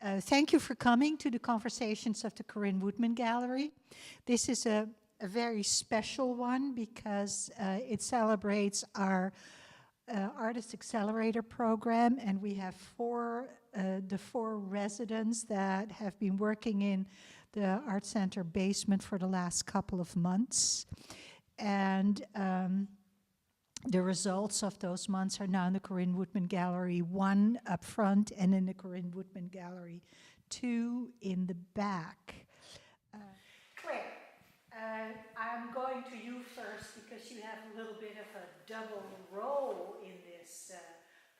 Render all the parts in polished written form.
Thank you for coming to the Conversations of the Corinne Woodman Gallery. This is a very special one because it celebrates our Artist Accelerator program, and we have the four residents that have been working in the Art Center basement for the last couple of months. And the results of those months are now in the Corinne Woodman Gallery 1 up front and in the Corinne Woodman Gallery 2 in the back. Claire, I'm going to you first because you have a little bit of a double role in this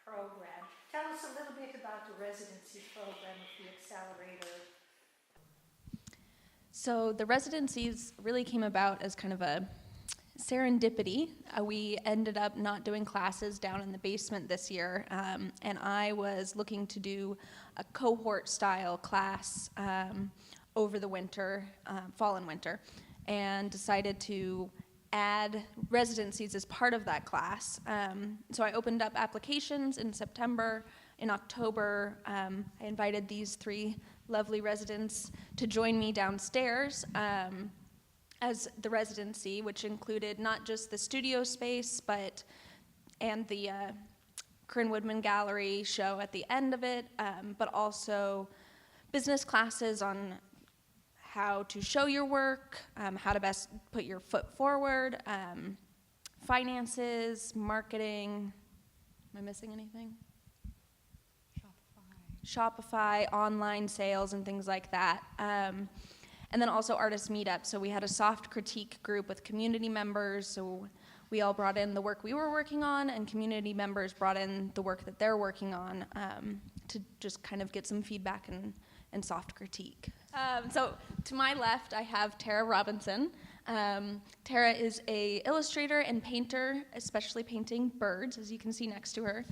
program. Tell us a little bit about the residency program of the Accelerator. So the residencies really came about as kind of a serendipity. We ended up not doing classes down in the basement this year, and I was looking to do a cohort-style class over the winter, fall and winter, and decided to add residencies as part of that class. So I opened up applications in September. In October, I invited these 3 lovely residents to join me downstairs as the residency, which included not just the studio space, and the Corinne Woodman Gallery show at the end of it, but also business classes on how to show your work, how to best put your foot forward, finances, marketing. Am I missing anything? Shopify, online sales, and things like that. And then also artist meetup. So we had a soft critique group with community members. So we all brought in the work we were working on, and community members brought in the work that they're working on to just kind of get some feedback and soft critique. So to my left, I have Tara Robinson. Tara is an illustrator and painter, especially painting birds, as you can see next to her.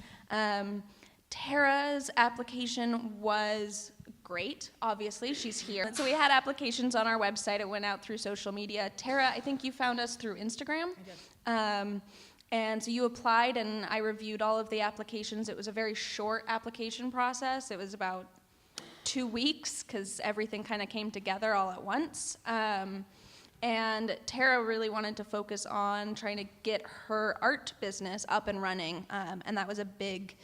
Tara's application was great, obviously, she's here. So we had applications on our website, it went out through social media. Tara, I think you found us through Instagram. I did. And so you applied and I reviewed all of the applications. It was a very short application process. It was about 2 weeks because everything kind of came together all at once. And Tara really wanted to focus on trying to get her art business up and running. And that was a big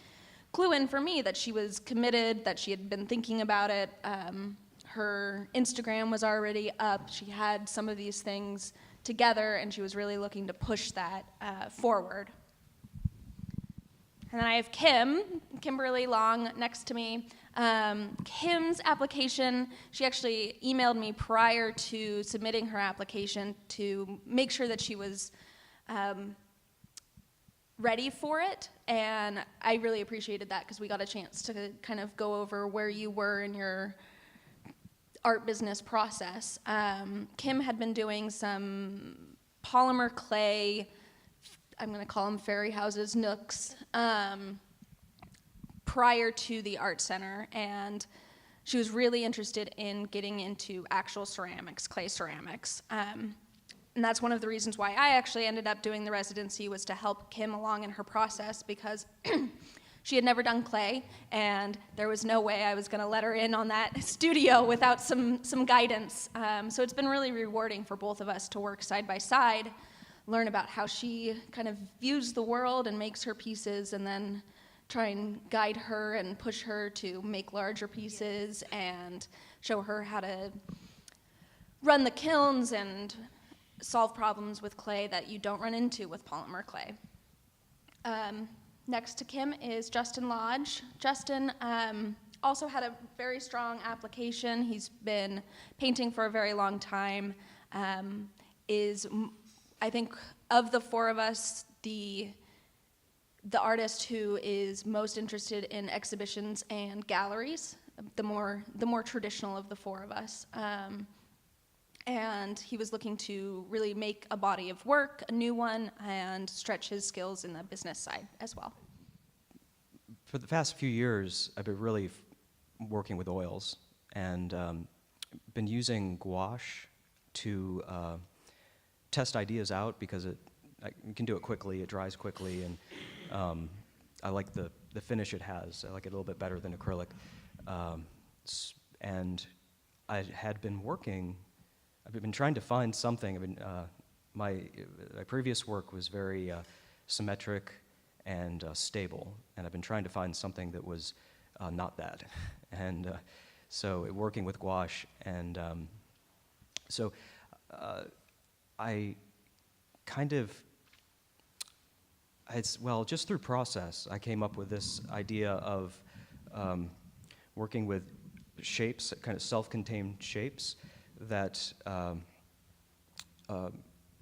clue in for me that she was committed, that she had been thinking about it. Her Instagram was already up. She had some of these things together, and she was really looking to push that forward. And then I have Kimberly Long, next to me. Kim's application, she actually emailed me prior to submitting her application to make sure that she was ready for it, and I really appreciated that because we got a chance to kind of go over where you were in your art business process. Kim had been doing some polymer clay, I'm going to call them fairy houses, nooks, prior to the art center, and she was really interested in getting into actual ceramics, clay ceramics. And that's one of the reasons why I actually ended up doing the residency, was to help Kim along in her process, because she had never done clay, and there was no way I was going to let her in on that studio without some guidance. So it's been really rewarding for both of us to work side by side, learn about how she kind of views the world and makes her pieces, and then try and guide her and push her to make larger pieces and show her how to run the kilns and solve problems with clay that you don't run into with polymer clay. Next to Kim is Justin Lodge. Justin also had a very strong application. He's been painting for a very long time. Is, I think, of the 4 of us, the artist who is most interested in exhibitions and galleries, the more traditional of the 4 of us. And he was looking to really make a body of work, a new one, and stretch his skills in the business side as well. For the past few years, I've been really working with oils, and been using gouache to test ideas out, because you can do it quickly, it dries quickly, and I like the finish it has. I like it a little bit better than acrylic. and I had been working, I've been trying to find something. My previous work was very symmetric and stable, and I've been trying to find something that was not that. And so working with gouache, and so I kind of, just through process, I came up with this idea of working with shapes, kind of self-contained shapes that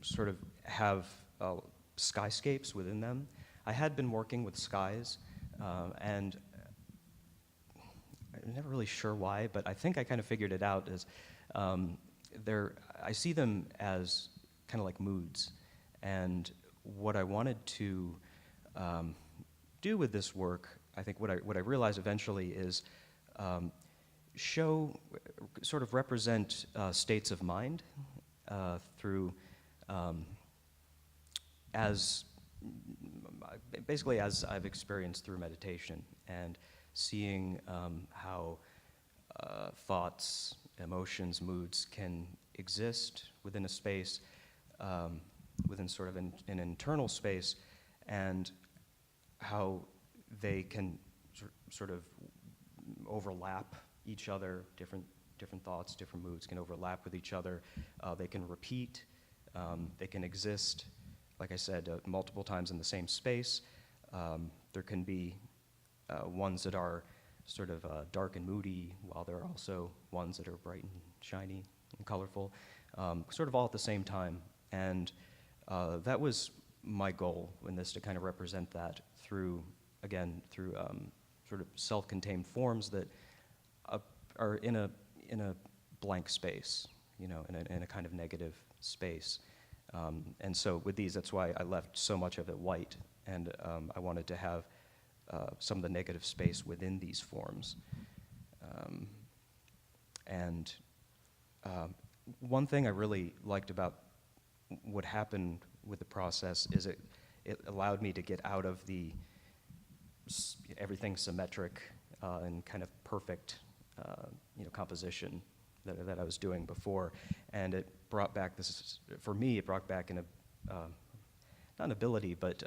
sort of have skyscapes within them. I had been working with skies, and I'm never really sure why, but I think I kind of figured it out as I see them as kind of like moods. And what I wanted to do with this work, I think what I realized eventually is sort of represent states of mind through basically as I've experienced through meditation, and seeing how thoughts, emotions, moods can exist within a space, within sort of an internal space, and how they can sort of overlap each other. Different thoughts, different moods can overlap with each other. They can repeat. They can exist, like I said, multiple times in the same space. There can be ones that are sort of dark and moody, while there are also ones that are bright and shiny and colorful, sort of all at the same time. And that was my goal in this, to kind of represent that through sort of self-contained forms that are in a blank space, in a kind of negative space. And so with these, that's why I left so much of it white, and I wanted to have some of the negative space within these forms. And one thing I really liked about what happened with the process is it allowed me to get out of the everything symmetric and kind of perfect composition that I was doing before, and it brought back for me, it brought back not an ability, but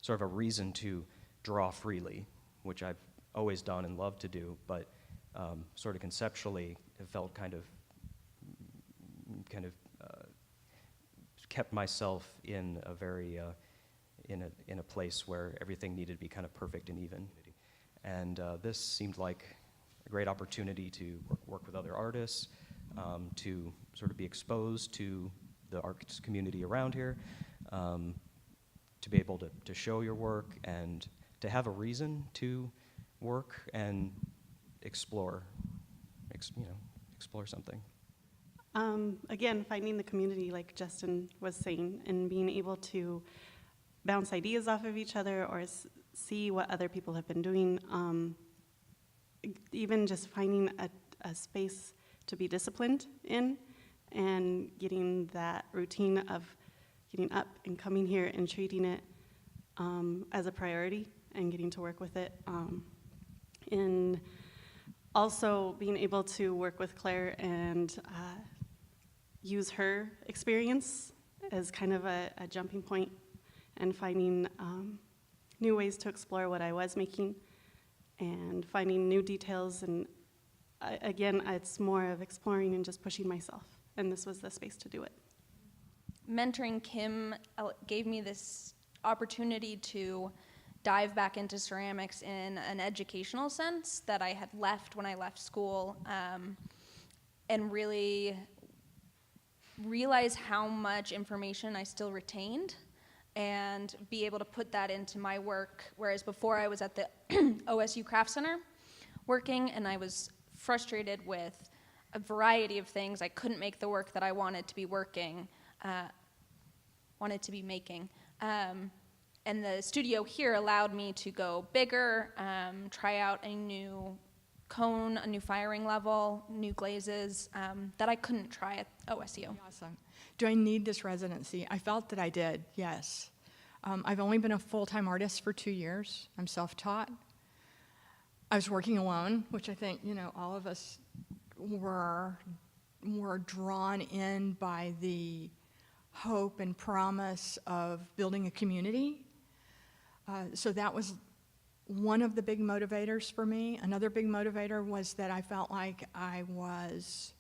sort of a reason to draw freely, which I've always done and loved to do, but sort of conceptually it felt kind of kept myself in a very in a place where everything needed to be kind of perfect and even. And this seemed like a great opportunity to work with other artists, to sort of be exposed to the arts community around here, to be able to show your work and to have a reason to work and explore something. Again, finding the community, like Justin was saying, and being able to bounce ideas off of each other or see what other people have been doing. Even just finding a space to be disciplined in, and getting that routine of getting up and coming here and treating it as a priority and getting to work with it. And also being able to work with Claire and use her experience as kind of a jumping point, and finding new ways to explore what I was making, and finding new details. And again, it's more of exploring and just pushing myself, and this was the space to do it. Mentoring Kim gave me this opportunity to dive back into ceramics in an educational sense that I had left when I left school, and really realize how much information I still retained and be able to put that into my work. Whereas before I was at the OSU Craft Center working, and I was frustrated with a variety of things. I couldn't make the work that I wanted to be making. And the studio here allowed me to go bigger, try out a new cone, a new firing level, new glazes that I couldn't try at OSU. Awesome. Do I need this residency? I felt that I did, yes. I've only been a full-time artist for 2 years. I'm self-taught. I was working alone, which I think, all of us were drawn in by the hope and promise of building a community. So that was one of the big motivators for me. Another big motivator was that I felt like I was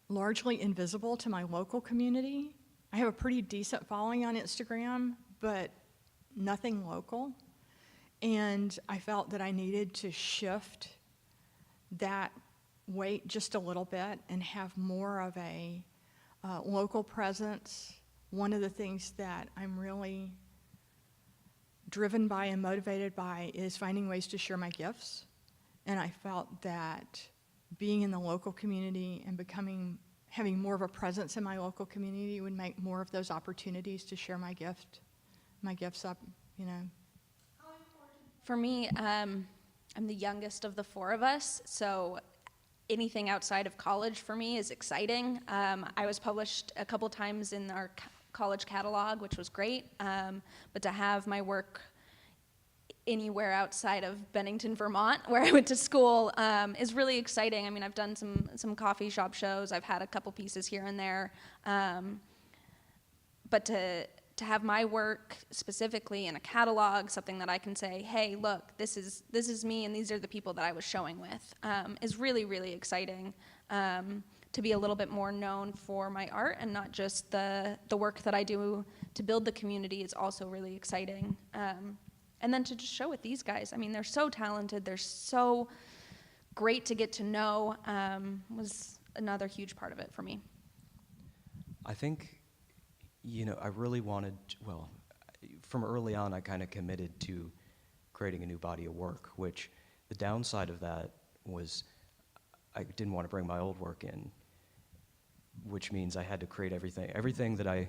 largely invisible to my local community. I have a pretty decent following on Instagram, but nothing local. And I felt that I needed to shift that weight just a little bit and have more of a local presence. One of the things that I'm really driven by and motivated by is finding ways to share my gifts. And I felt that being in the local community and having more of a presence in my local community would make more of those opportunities to share my gifts up, For me, I'm the youngest of the four of us, so anything outside of college for me is exciting. I was published a couple times in our college catalog, which was great, but to have my work anywhere outside of Bennington, Vermont, where I went to school, is really exciting. I mean, I've done some coffee shop shows. I've had a couple pieces here and there, but to have my work specifically in a catalog, something that I can say, hey, look, this is me, and these are the people that I was showing with, is really, really exciting. To be a little bit more known for my art and not just the work that I do to build the community is also really exciting. And then to just show with these guys, I mean, they're so talented, they're so great to get to know, was another huge part of it for me. I think, I really wanted, from early on, I kind of committed to creating a new body of work, which the downside of that was I didn't want to bring my old work in, which means I had to create everything. Everything that I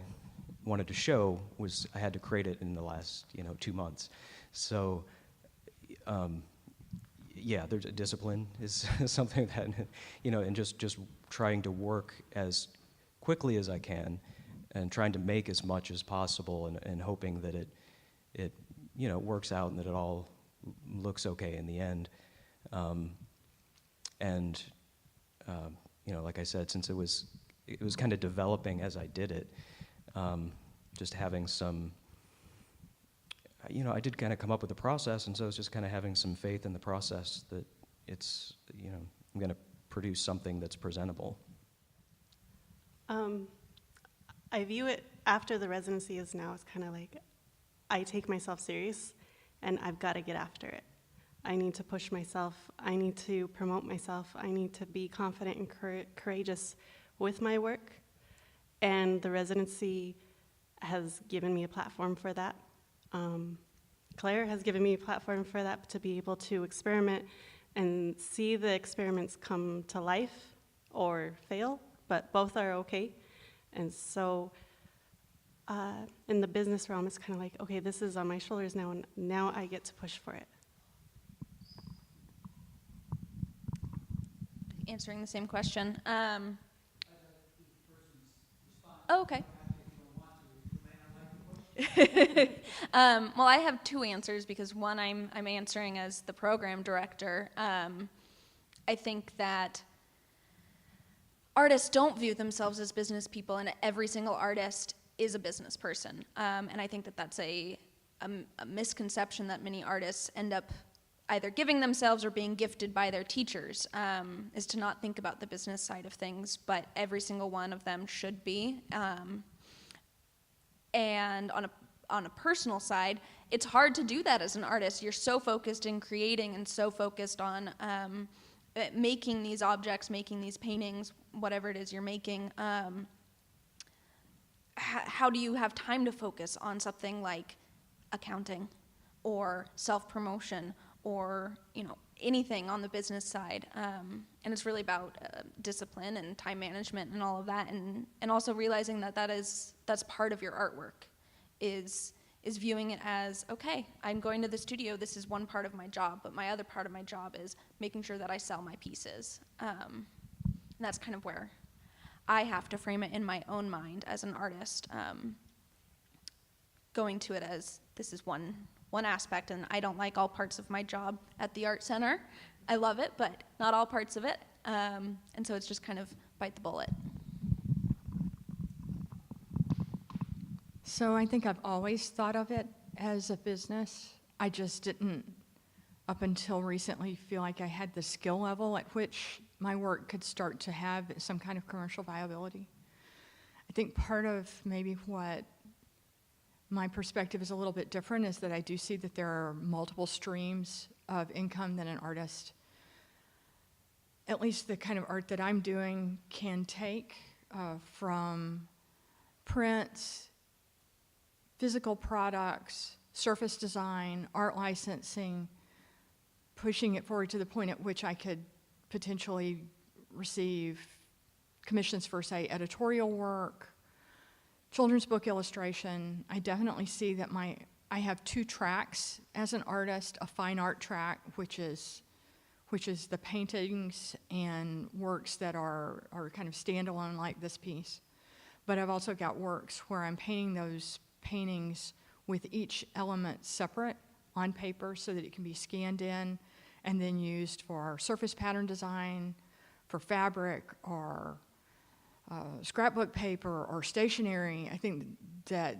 wanted to show I had to create it in the last, 2 months. So, there's a discipline is something that, and just trying to work as quickly as I can and trying to make as much as possible and hoping that it works out and that it all looks okay in the end. Like I said, since it was kind of developing as I did it, just having some, I did kind of come up with a process, and so it's just kind of having some faith in the process that it's, I'm going to produce something that's presentable. I view it after the residency is now as kind of like I take myself serious and I've got to get after it. I need to push myself. I need to promote myself. I need to be confident and courageous with my work. And the residency has given me a platform for that. Claire has given me a platform for that, to be able to experiment and see the experiments come to life or fail, but both are okay. And so in the business realm, it's kind of like, okay, this is on my shoulders now, and now I get to push for it. Answering the same question. Okay. Well, I have two answers because one, I'm answering as the program director. I think that artists don't view themselves as business people, and every single artist is a business person. And I think that that's a misconception that many artists end up either giving themselves or being gifted by their teachers, is to not think about the business side of things, but every single one of them should be. And on a personal side, it's hard to do that as an artist. You're so focused in creating and so focused on making these objects, making these paintings, whatever it is you're making. How do you have time to focus on something like accounting or self-promotion or anything on the business side? And it's really about discipline and time management and all of that, and also realizing that that's part of your artwork, is viewing it as, okay, I'm going to the studio, this is one part of my job, but my other part of my job is making sure that I sell my pieces. And that's kind of where I have to frame it in my own mind as an artist, going to it as this is one one aspect, and I don't like all parts of my job at the art center. I love it, but not all parts of it. And so it's just kind of bite the bullet. So I think I've always thought of it as a business. I just didn't, up until recently, feel like I had the skill level at which my work could start to have some kind of commercial viability. I think part of maybe what my perspective is a little bit different is that I do see that there are multiple streams of income that an artist, at least the kind of art that I'm doing, can take from prints, physical products, surface design, art licensing, pushing it forward to the point at which I could potentially receive commissions for, say, editorial work, children's book illustration. I definitely see that I have two tracks as an artist: a fine art track, which is the paintings and works that are kind of standalone, like this piece. But I've also got works where I'm painting those paintings with each element separate on paper so that it can be scanned in and then used for surface pattern design, for fabric, or scrapbook paper, or stationery. I think that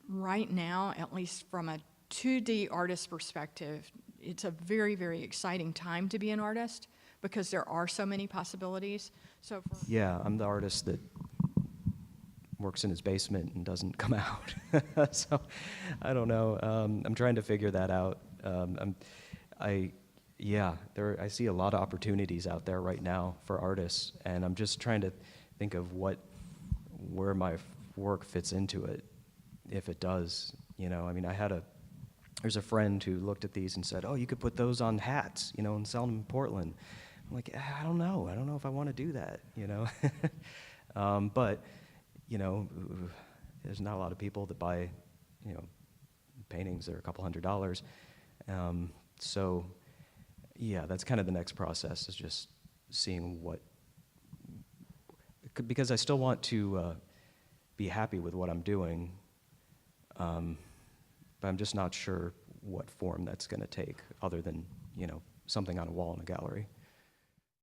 right now, at least from a 2D artist perspective, it's a very, very exciting time to be an artist because there are so many possibilities. So Yeah, I'm the artist that works in his basement and doesn't come out. So I don't know. I'm trying to figure that out. I see a lot of opportunities out there right now for artists, and I'm just trying to think of where my work fits into it, if it does. You know, I mean, there's a friend who looked at these and said, "Oh, you could put those on hats, you know, and sell them in Portland." I'm like, I don't know if I want to do that, you know. But you know, there's not a lot of people that buy, you know, paintings that are a couple $100s. So, yeah, that's kind of the next process, is just seeing because I still want to be happy with what I'm doing, but I'm just not sure what form that's going to take, other than, you know, something on a wall in a gallery.